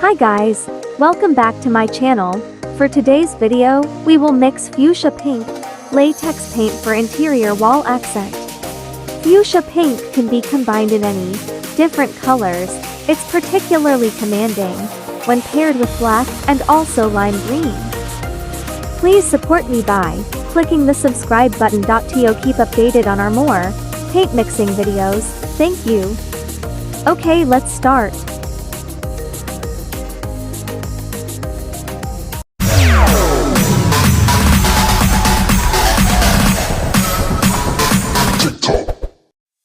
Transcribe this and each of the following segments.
Hi guys, welcome back to my channel. For today's video, we will mix Fuchsia Pink, latex paint for interior wall accent. Fuchsia Pink can be combined in any different colors. It's particularly commanding when paired with black and also lime green. Please support me by clicking the subscribe button. To keep updated on our more paint mixing videos. Thank you. Okay, let's start.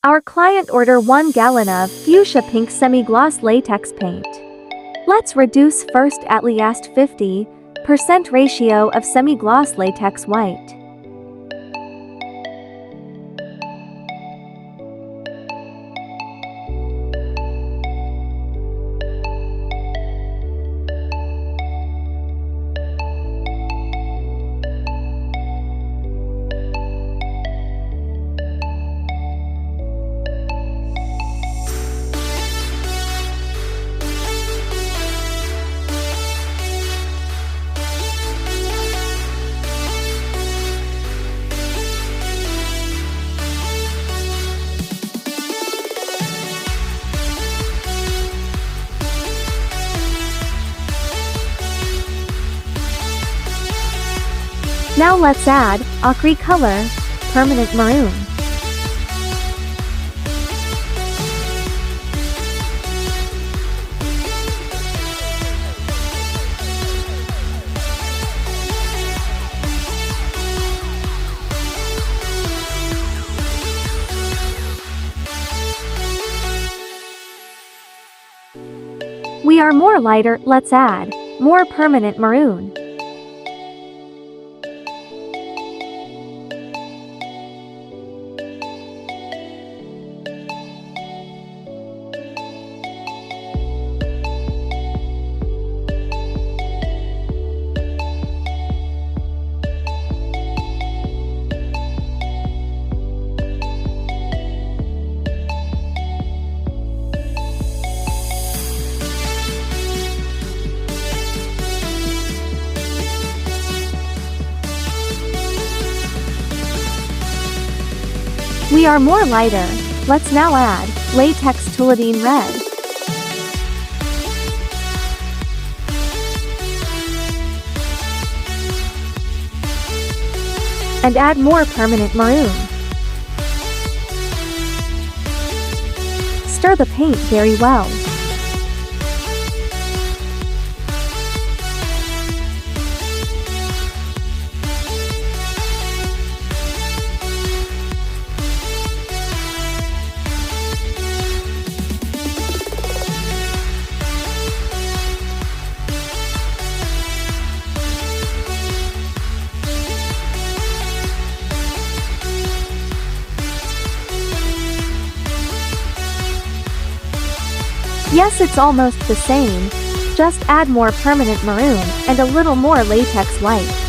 Our client order 1 gallon of Fuchsia Pink semi-gloss latex paint. Let's reduce first at least 50% ratio of semi-gloss latex white. Now let's add Acrylic color, permanent maroon. We are more lighter, let's add more permanent maroon. We are more lighter. Let's now add latex tulladine red. And add more permanent maroon. Stir the paint very well. Yes, it's almost the same. Just add more permanent maroon and a little more latex white.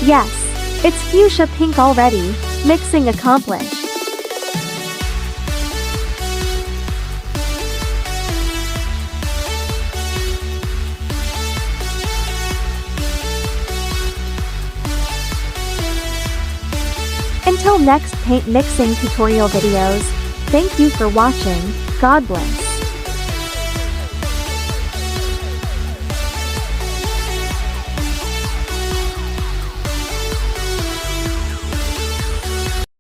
Yes, it's Fuchsia Pink already. Mixing accomplished. Until next paint mixing tutorial videos, thank you for watching. God bless.